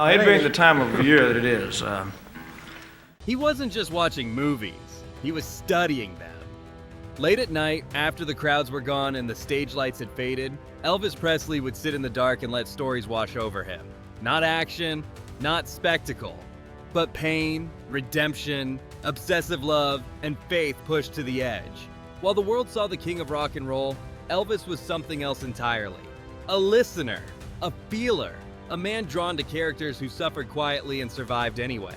It being the time of year that it is. He wasn't just watching movies, he was studying them. Late at night, after the crowds were gone and the stage lights had faded, Elvis Presley would sit in the dark and let stories wash over him. Not action, not spectacle, but pain, redemption, obsessive love, and faith pushed to the edge. While the world saw the king of rock and roll, Elvis was something else entirely. A listener, a feeler, a man drawn to characters who suffered quietly and survived anyway.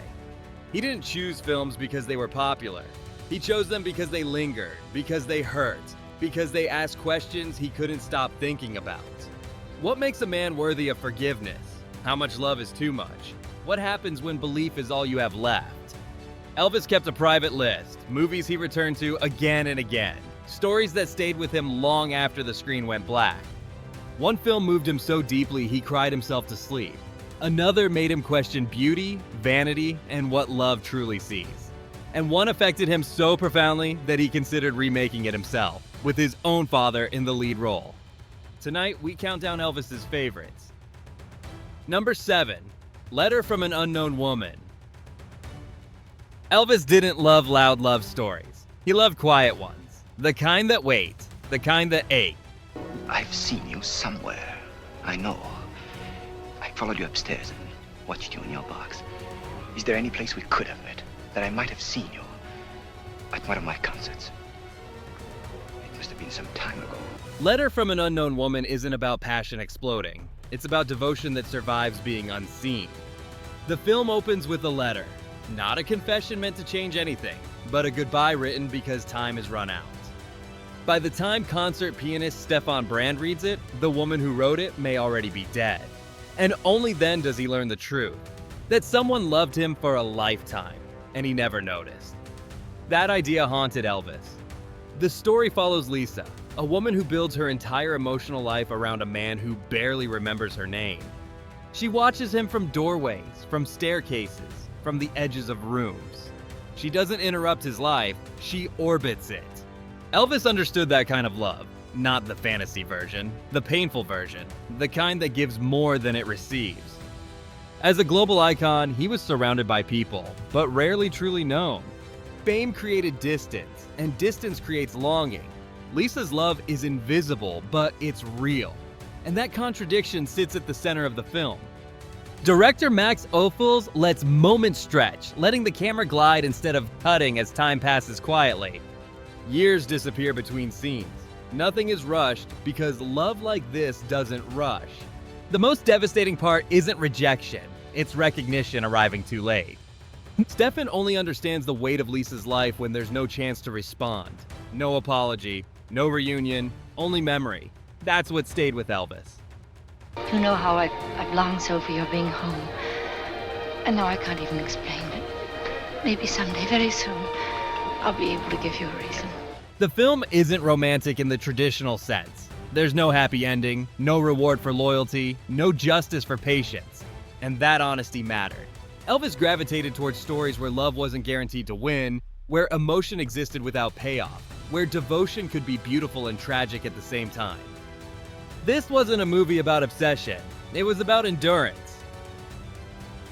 He didn't choose films because they were popular. He chose them because they lingered, because they hurt, because they asked questions he couldn't stop thinking about. What makes a man worthy of forgiveness? How much love is too much? What happens when belief is all you have left? Elvis kept a private list, movies he returned to again and again, stories that stayed with him long after the screen went black. One film moved him so deeply he cried himself to sleep. Another made him question beauty, vanity, and what love truly sees. And one affected him so profoundly that he considered remaking it himself, with his own father in the lead role. Tonight, we count down Elvis's favorites. Number 7, Letter from an Unknown Woman. Elvis didn't love loud love stories. He loved quiet ones. The kind that wait, the kind that ache. I've seen you somewhere. I know. I followed you upstairs and watched you in your box. Is there any place we could have met that I might have seen you? At one of my concerts. It must have been some time ago. Letter from an Unknown Woman isn't about passion exploding. It's about devotion that survives being unseen. The film opens with a letter. Not a confession meant to change anything, but a goodbye written because time has run out. By the time concert pianist Stefan Brand reads it, the woman who wrote it may already be dead. And only then does he learn the truth, that someone loved him for a lifetime, and he never noticed. That idea haunted Elvis. The story follows Lisa, a woman who builds her entire emotional life around a man who barely remembers her name. She watches him from doorways, from staircases, from the edges of rooms. She doesn't interrupt his life, she orbits it. Elvis understood that kind of love, not the fantasy version, the painful version, the kind that gives more than it receives. As a global icon, he was surrounded by people, but rarely truly known. Fame created distance, and distance creates longing. Lisa's love is invisible, but it's real. And that contradiction sits at the center of the film. Director Max Ophuls lets moments stretch, letting the camera glide instead of cutting as time passes quietly. Years disappear between scenes. Nothing is rushed because love like this doesn't rush. The most devastating part isn't rejection, it's recognition arriving too late. Stefan only understands the weight of Lisa's life when there's no chance to respond. No apology, no reunion, only memory. That's what stayed with Elvis. You know how I've longed so for your being home. And now I can't even explain it. Maybe someday, very soon, I'll be able to give you a reason. The film isn't romantic in the traditional sense. There's no happy ending, no reward for loyalty, no justice for patience. And that honesty mattered. Elvis gravitated towards stories where love wasn't guaranteed to win, where emotion existed without payoff, where devotion could be beautiful and tragic at the same time. This wasn't a movie about obsession, it was about endurance.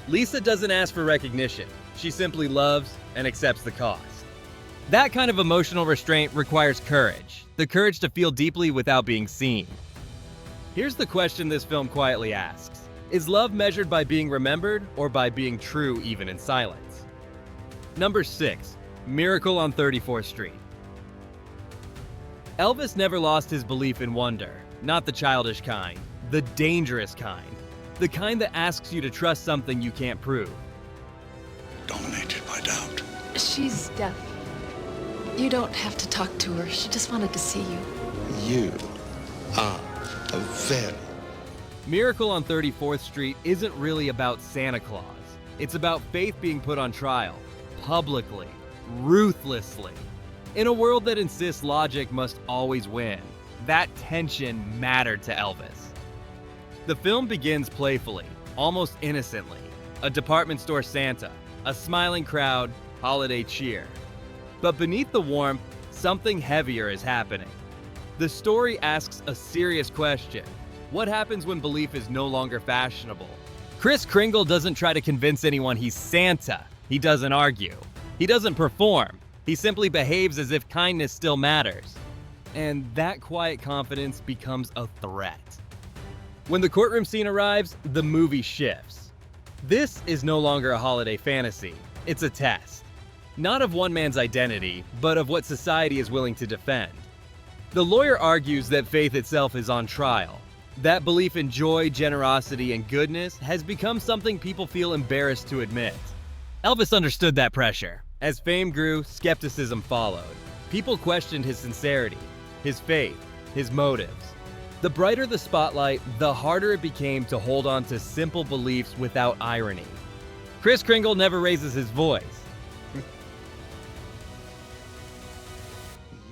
Lisa doesn't ask for recognition, she simply loves and accepts the cost. That kind of emotional restraint requires courage, the courage to feel deeply without being seen. Here's the question this film quietly asks. Is love measured by being remembered or by being true even in silence? Number 6, Miracle on 34th Street. Elvis never lost his belief in wonder, not the childish kind, the dangerous kind, the kind that asks you to trust something you can't prove. Dominated by doubt. She's deaf. You don't have to talk to her. She just wanted to see you. You are a very... Miracle on 34th Street isn't really about Santa Claus. It's about faith being put on trial, publicly, ruthlessly. In a world that insists logic must always win, that tension mattered to Elvis. The film begins playfully, almost innocently. A department store Santa, a smiling crowd, holiday cheer. But beneath the warmth, something heavier is happening. The story asks a serious question. What happens when belief is no longer fashionable? Kris Kringle doesn't try to convince anyone he's Santa. He doesn't argue. He doesn't perform. He simply behaves as if kindness still matters. And that quiet confidence becomes a threat. When the courtroom scene arrives, the movie shifts. This is no longer a holiday fantasy. It's a test. Not of one man's identity, but of what society is willing to defend. The lawyer argues that faith itself is on trial. That belief in joy, generosity, and goodness has become something people feel embarrassed to admit. Elvis understood that pressure. As fame grew, skepticism followed. People questioned his sincerity, his faith, his motives. The brighter the spotlight, the harder it became to hold on to simple beliefs without irony. Kris Kringle never raises his voice.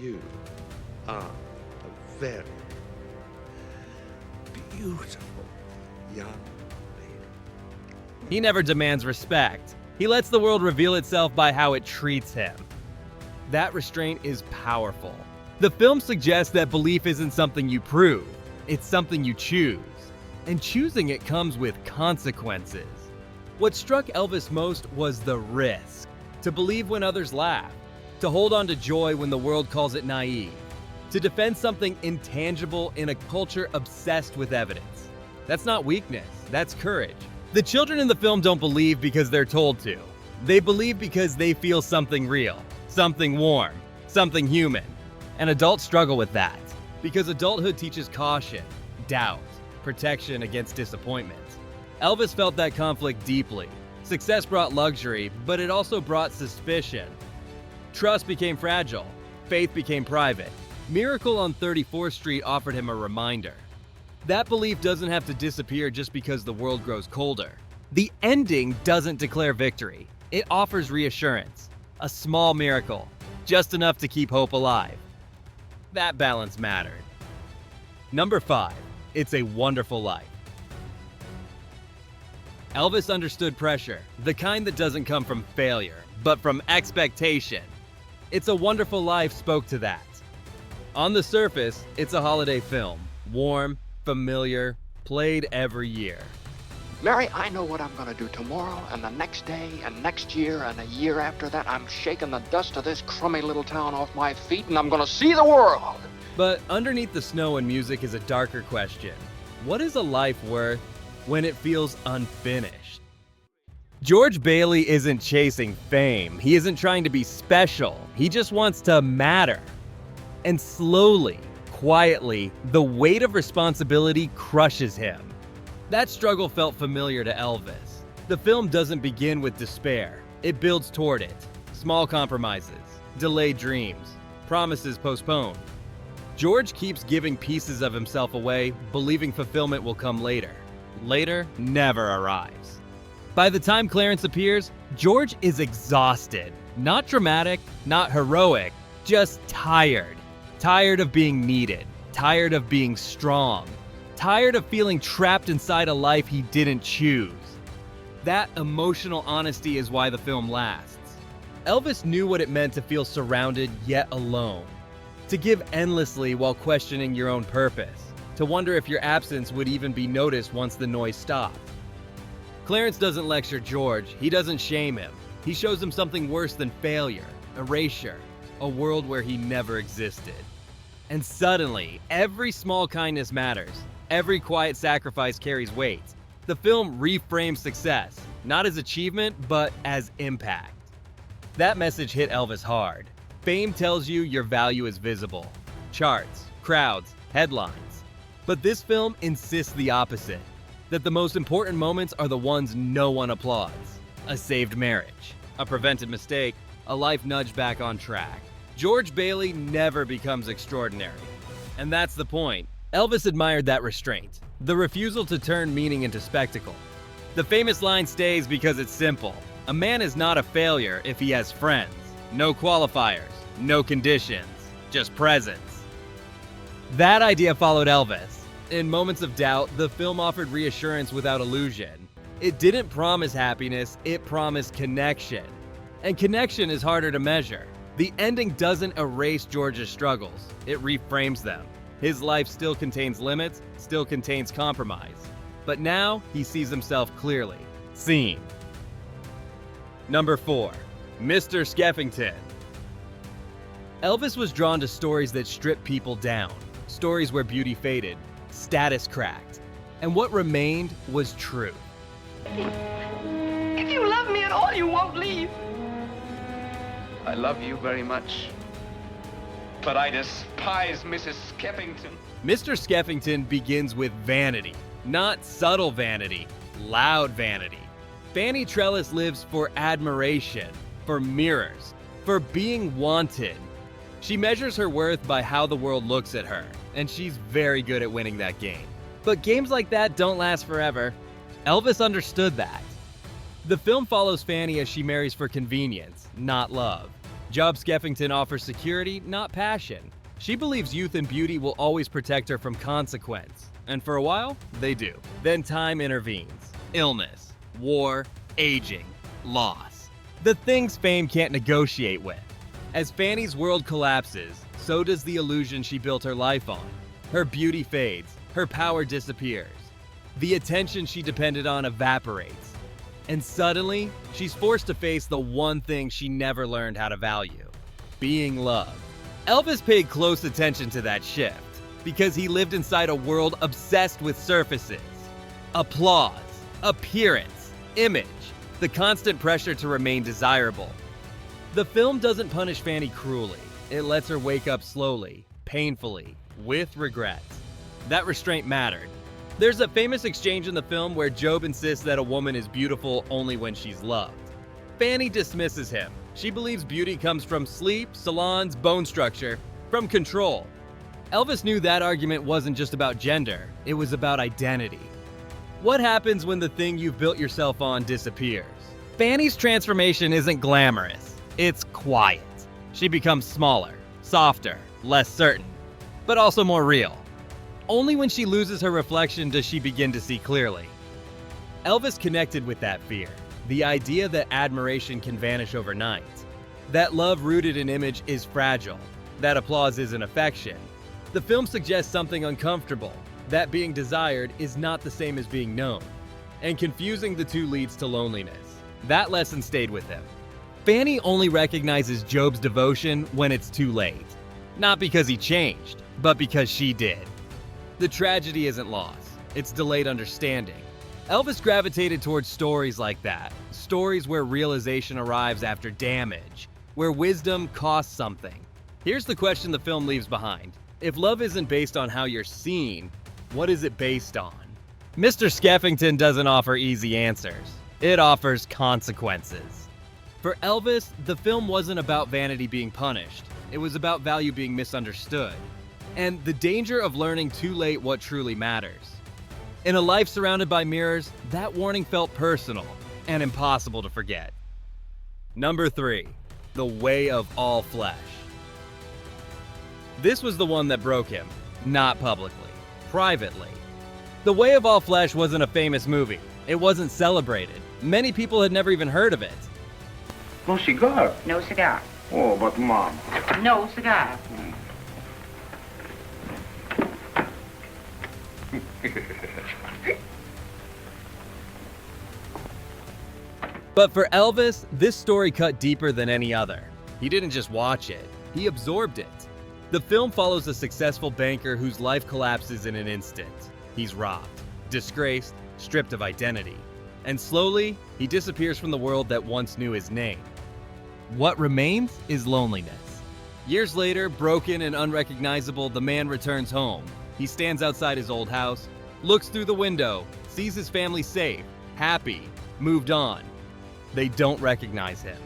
You are a very beautiful young lady. He never demands respect. He lets the world reveal itself by how it treats him. That restraint is powerful. The film suggests that belief isn't something you prove, it's something you choose. And choosing it comes with consequences. What struck Elvis most was the risk. To believe when others laugh. To hold on to joy when the world calls it naive. To defend something intangible in a culture obsessed with evidence. That's not weakness, that's courage. The children in the film don't believe because they're told to. They believe because they feel something real, something warm, something human. And adults struggle with that, because adulthood teaches caution, doubt, protection against disappointment. Elvis felt that conflict deeply. Success brought luxury, but it also brought suspicion. Trust became fragile. Faith became private. Miracle on 34th Street offered him a reminder. That belief doesn't have to disappear just because the world grows colder. The ending doesn't declare victory. It offers reassurance. A small miracle, just enough to keep hope alive. That balance mattered. Number 5. It's a Wonderful Life. Elvis understood pressure, the kind that doesn't come from failure, but from expectation. It's a Wonderful Life spoke to that. On the surface, it's a holiday film. Warm, familiar, played every year. Mary, I know what I'm gonna do tomorrow and the next day and next year and a year after that. I'm shaking the dust of this crummy little town off my feet and I'm gonna see the world. But underneath the snow and music is a darker question. What is a life worth when it feels unfinished? George Bailey isn't chasing fame. He isn't trying to be special. He just wants to matter. And slowly, quietly, the weight of responsibility crushes him. That struggle felt familiar to Elvis. The film doesn't begin with despair. It builds toward it. Small compromises, delayed dreams, promises postponed. George keeps giving pieces of himself away, believing fulfillment will come later. Later never arrives. By the time Clarence appears, George is exhausted. Not dramatic, not heroic, just tired. Tired of being needed. Tired of being strong. Tired of feeling trapped inside a life he didn't choose. That emotional honesty is why the film lasts. Elvis knew what it meant to feel surrounded yet alone. To give endlessly while questioning your own purpose. To wonder if your absence would even be noticed once the noise stopped. Clarence doesn't lecture George, he doesn't shame him. He shows him something worse than failure, erasure, a world where he never existed. And suddenly, every small kindness matters. Every quiet sacrifice carries weight. The film reframes success, not as achievement, but as impact. That message hit Elvis hard. Fame tells you your value is visible. Charts, crowds, headlines. But this film insists the opposite. That the most important moments are the ones no one applauds. A saved marriage, a prevented mistake, a life nudged back on track. George Bailey never becomes extraordinary. And that's the point. Elvis admired that restraint, the refusal to turn meaning into spectacle. The famous line stays because it's simple. A man is not a failure if he has friends. No qualifiers, no conditions, just presence. That idea followed Elvis. In moments of doubt, the film offered reassurance without illusion. It didn't promise happiness, it promised connection. And connection is harder to measure. The ending doesn't erase George's struggles, it reframes them. His life still contains limits, still contains compromise. But now he sees himself clearly, seen. Number 4. Mr. Skeffington. Elvis was drawn to stories that stripped people down, stories where beauty faded, status cracked, and what remained was truth. If you love me at all, you won't leave. I love you very much, but I despise Mrs. Skeffington. Mr. Skeffington begins with vanity, not subtle vanity, loud vanity. Fanny Trellis lives for admiration, for mirrors, for being wanted. She measures her worth by how the world looks at her, and she's very good at winning that game. But games like that don't last forever. Elvis understood that. The film follows Fanny as she marries for convenience, not love. Job Skeffington offers security, not passion. She believes youth and beauty will always protect her from consequence. And for a while, they do. Then time intervenes. Illness, war, aging, loss. The things fame can't negotiate with. As Fanny's world collapses, so does the illusion she built her life on. Her beauty fades, her power disappears. The attention she depended on evaporates. And suddenly, she's forced to face the one thing she never learned how to value: being loved. Elvis paid close attention to that shift because he lived inside a world obsessed with surfaces. Applause, appearance, image, the constant pressure to remain desirable. The film doesn't punish Fanny cruelly. It lets her wake up slowly, painfully, with regrets. That restraint mattered. There's a famous exchange in the film where Job insists that a woman is beautiful only when she's loved. Fanny dismisses him. She believes beauty comes from sleep, salons, bone structure, from control. Elvis knew that argument wasn't just about gender, it was about identity. What happens when the thing you've built yourself on disappears? Fanny's transformation isn't glamorous, it's quiet. She becomes smaller, softer, less certain, but also more real. Only when she loses her reflection does she begin to see clearly. Elvis connected with that fear, the idea that admiration can vanish overnight, that love rooted in image is fragile, that applause isn't affection. The film suggests something uncomfortable, that being desired is not the same as being known, and confusing the two leads to loneliness. That lesson stayed with him. Fanny only recognizes Job's devotion when it's too late, not because he changed, but because she did. The tragedy isn't loss, it's delayed understanding. Elvis gravitated towards stories like that, stories where realization arrives after damage, where wisdom costs something. Here's the question the film leaves behind. If love isn't based on how you're seen, what is it based on? Mr. Skeffington doesn't offer easy answers. It offers consequences. For Elvis, the film wasn't about vanity being punished. It was about value being misunderstood, and the danger of learning too late what truly matters. In a life surrounded by mirrors, that warning felt personal and impossible to forget. Number 3, The Way of All Flesh. This was the one that broke him, not publicly, privately. The Way of All Flesh wasn't a famous movie. It wasn't celebrated. Many people had never even heard of it. No cigar. No cigar. Oh, but Mom. No cigar. But for Elvis, this story cut deeper than any other. He didn't just watch it, he absorbed it. The film follows a successful banker whose life collapses in an instant. He's robbed, disgraced, stripped of identity. And slowly, he disappears from the world that once knew his name. What remains is loneliness. Years later, broken and unrecognizable, the man returns home. He stands outside his old house, looks through the window, sees his family safe, happy, moved on. They don't recognize him.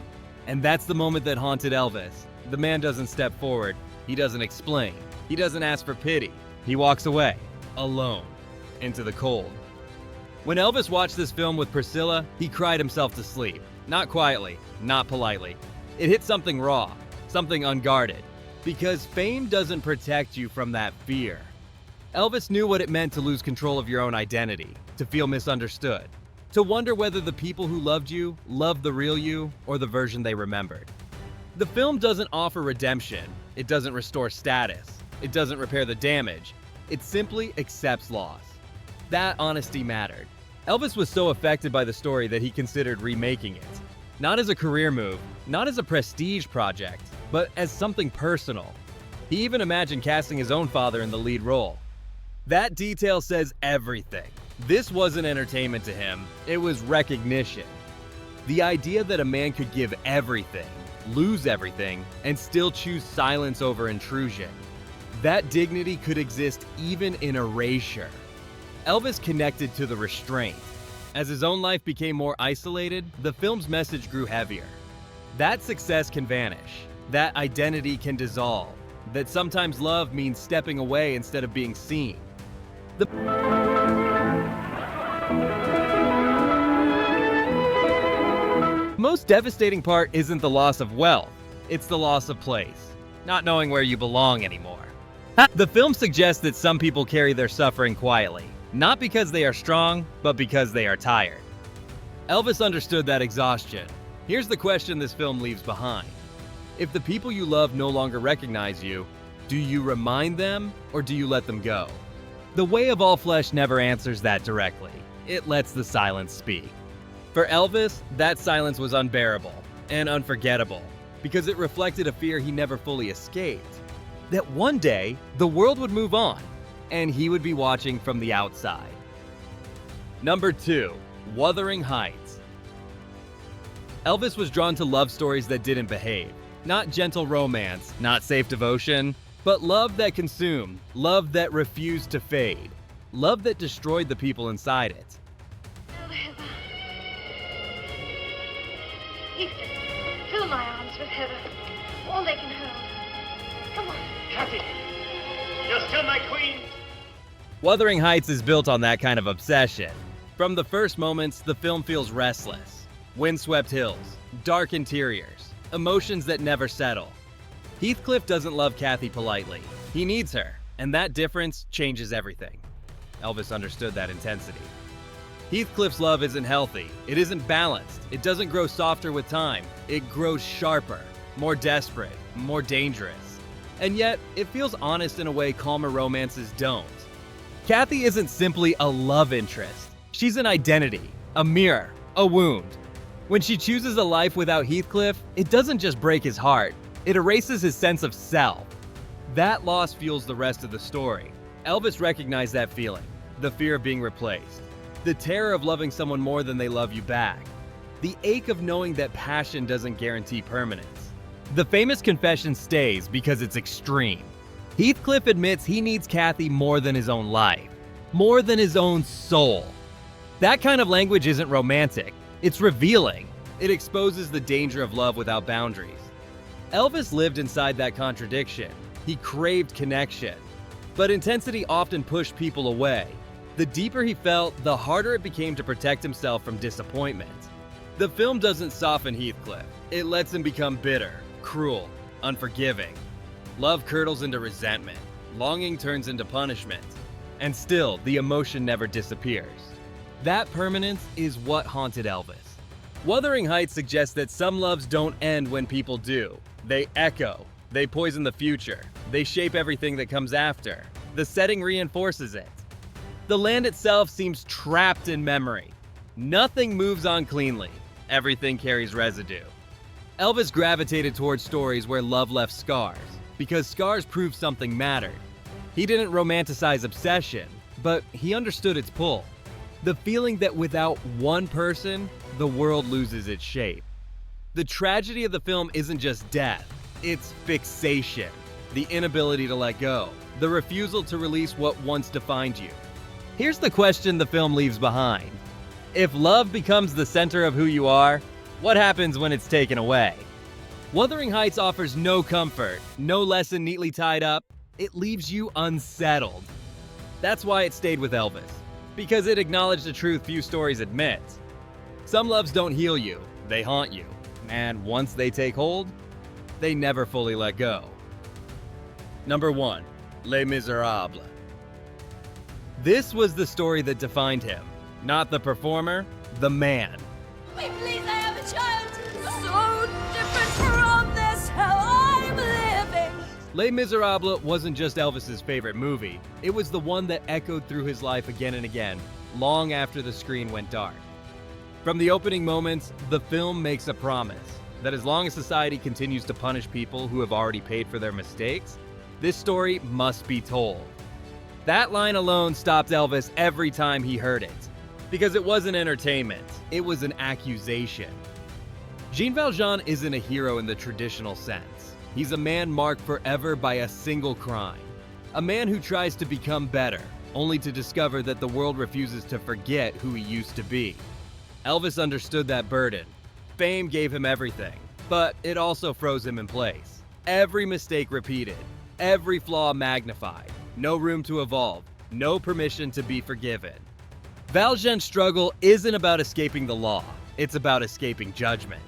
And that's the moment that haunted Elvis. The man doesn't step forward. He doesn't explain. He doesn't ask for pity. He walks away, alone, into the cold. When Elvis watched this film with Priscilla, he cried himself to sleep. Not quietly, not politely. It hit something raw, something unguarded. Because fame doesn't protect you from that fear. Elvis knew what it meant to lose control of your own identity, to feel misunderstood, to wonder whether the people who loved you loved the real you or the version they remembered. The film doesn't offer redemption. It doesn't restore status. It doesn't repair the damage. It simply accepts loss. That honesty mattered. Elvis was so affected by the story that he considered remaking it. Not as a career move, not as a prestige project, but as something personal. He even imagined casting his own father in the lead role. That detail says everything. This wasn't entertainment to him, it was recognition. The idea that a man could give everything, lose everything, and still choose silence over intrusion. That dignity could exist even in erasure. Elvis connected to the restraint. As his own life became more isolated, the film's message grew heavier. That success can vanish. That identity can dissolve. That sometimes love means stepping away instead of being seen. The most devastating part isn't the loss of wealth, it's the loss of place, not knowing where you belong anymore. The film suggests that some people carry their suffering quietly, not because they are strong, but because they are tired. Elvis understood that exhaustion. Here's the question this film leaves behind. If the people you love no longer recognize you, do you remind them or do you let them go? The Way of All Flesh never answers that directly. It lets the silence speak. For Elvis, that silence was unbearable and unforgettable because it reflected a fear he never fully escaped. That one day, the world would move on and he would be watching from the outside. Number 2, Wuthering Heights. Elvis was drawn to love stories that didn't behave. Not gentle romance, not safe devotion, but love that consumed, love that refused to fade, love that destroyed the people inside it. Heathcliff, fill my arms with heather, all they can hold. Come on. Kathy, you're still my queen. Wuthering Heights is built on that kind of obsession. From the first moments, the film feels restless. Windswept hills, dark interiors, emotions that never settle. Heathcliff doesn't love Kathy politely. He needs her, and that difference changes everything. Elvis understood that intensity. Heathcliff's love isn't healthy. It isn't balanced. It doesn't grow softer with time. It grows sharper, more desperate, more dangerous. And yet, it feels honest in a way calmer romances don't. Kathy isn't simply a love interest. She's an identity, a mirror, a wound. When she chooses a life without Heathcliff, it doesn't just break his heart. It erases his sense of self. That loss fuels the rest of the story. Elvis recognized that feeling, the fear of being replaced, the terror of loving someone more than they love you back, the ache of knowing that passion doesn't guarantee permanence. The famous confession stays because it's extreme. Heathcliff admits he needs Kathy more than his own life, more than his own soul. That kind of language isn't romantic, it's revealing. It exposes the danger of love without boundaries. Elvis lived inside that contradiction. He craved connection. But intensity often pushed people away. The deeper he felt, the harder it became to protect himself from disappointment. The film doesn't soften Heathcliff. It lets him become bitter, cruel, unforgiving. Love curdles into resentment. Longing turns into punishment. And still, the emotion never disappears. That permanence is what haunted Elvis. Wuthering Heights suggests that some loves don't end when people do. They echo. They poison the future. They shape everything that comes after. The setting reinforces it. The land itself seems trapped in memory. Nothing moves on cleanly. Everything carries residue. Elvis gravitated towards stories where love left scars, because scars proved something mattered. He didn't romanticize obsession, but he understood its pull. The feeling that without one person, the world loses its shape. The tragedy of the film isn't just death, it's fixation. The inability to let go. The refusal to release what once defined you. Here's the question the film leaves behind. If love becomes the center of who you are, what happens when it's taken away? Wuthering Heights offers no comfort, no lesson neatly tied up. It leaves you unsettled. That's why it stayed with Elvis, because it acknowledged a truth few stories admit. Some loves don't heal you, they haunt you. And once they take hold, they never fully let go. Number 1, Les Miserables. This was the story that defined him. Not the performer, the man. Wait, please, I have a child. So different from this hell I'm living. Les Miserables wasn't just Elvis's favorite movie, it was the one that echoed through his life again and again, long after the screen went dark. From the opening moments, the film makes a promise that as long as society continues to punish people who have already paid for their mistakes, this story must be told. That line alone stopped Elvis every time he heard it, because it wasn't entertainment, it was an accusation. Jean Valjean isn't a hero in the traditional sense. He's a man marked forever by a single crime. A man who tries to become better, only to discover that the world refuses to forget who he used to be. Elvis understood that burden. Fame gave him everything, but it also froze him in place. Every mistake repeated, every flaw magnified, no room to evolve, no permission to be forgiven. Valjean's struggle isn't about escaping the law, it's about escaping judgment.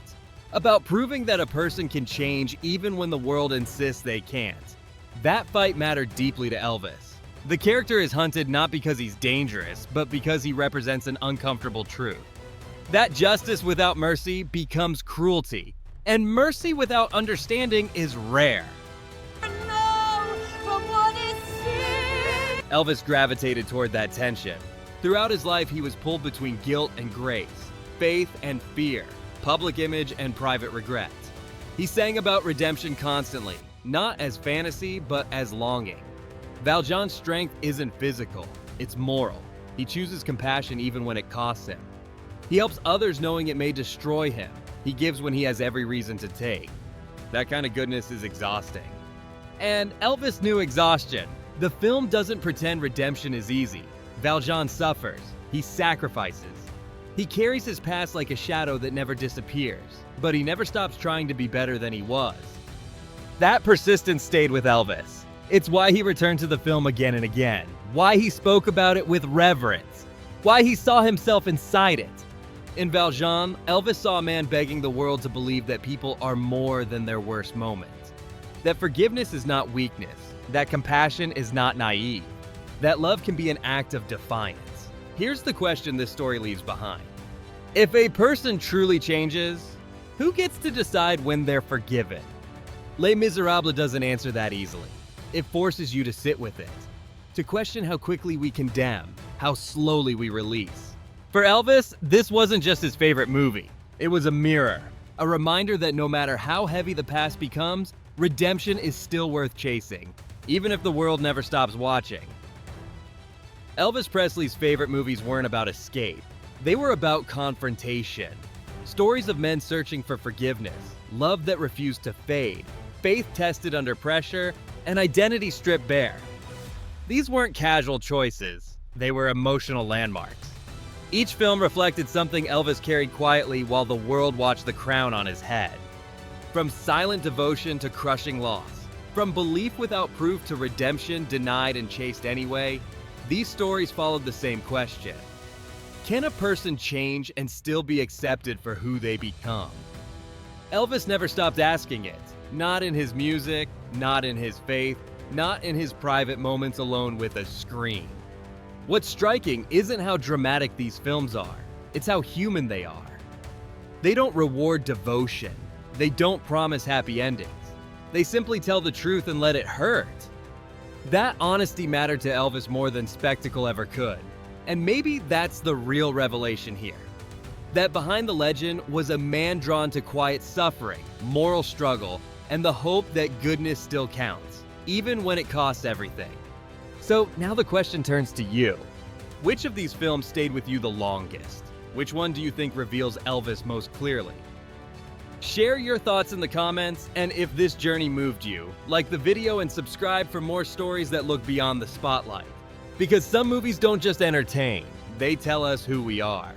About proving that a person can change even when the world insists they can't. That fight mattered deeply to Elvis. The character is hunted not because he's dangerous, but because he represents an uncomfortable truth. That justice without mercy becomes cruelty, and mercy without understanding is rare. Elvis gravitated toward that tension. Throughout his life, he was pulled between guilt and grace, faith and fear, public image and private regret. He sang about redemption constantly, not as fantasy, but as longing. Valjean's strength isn't physical, it's moral. He chooses compassion even when it costs him. He helps others knowing it may destroy him. He gives when he has every reason to take. That kind of goodness is exhausting. And Elvis knew exhaustion. The film doesn't pretend redemption is easy. Valjean suffers. He sacrifices. He carries his past like a shadow that never disappears, but he never stops trying to be better than he was. That persistence stayed with Elvis. It's why he returned to the film again and again, why he spoke about it with reverence, why he saw himself inside it. In Valjean, Elvis saw a man begging the world to believe that people are more than their worst moments, that forgiveness is not weakness, that compassion is not naive, that love can be an act of defiance. Here's the question this story leaves behind. If a person truly changes, who gets to decide when they're forgiven? Les Miserables doesn't answer that easily. It forces you to sit with it, to question how quickly we condemn, how slowly we release. For Elvis, this wasn't just his favorite movie. It was a mirror, a reminder that no matter how heavy the past becomes, redemption is still worth chasing, even if the world never stops watching. Elvis Presley's favorite movies weren't about escape. They were about confrontation. Stories of men searching for forgiveness, love that refused to fade, faith tested under pressure, and identity stripped bare. These weren't casual choices. They were emotional landmarks. Each film reflected something Elvis carried quietly while the world watched the crown on his head. From silent devotion to crushing loss, from belief without proof to redemption denied and chased anyway, these stories followed the same question. Can a person change and still be accepted for who they become? Elvis never stopped asking it. Not in his music, not in his faith, not in his private moments alone with a screen. What's striking isn't how dramatic these films are, it's how human they are. They don't reward devotion. They don't promise happy endings. They simply tell the truth and let it hurt. That honesty mattered to Elvis more than spectacle ever could. And maybe that's the real revelation here. That behind the legend was a man drawn to quiet suffering, moral struggle, and the hope that goodness still counts, even when it costs everything. So now the question turns to you. Which of these films stayed with you the longest? Which one do you think reveals Elvis most clearly? Share your thoughts in the comments, and if this journey moved you, like the video and subscribe for more stories that look beyond the spotlight. Because some movies don't just entertain, they tell us who we are.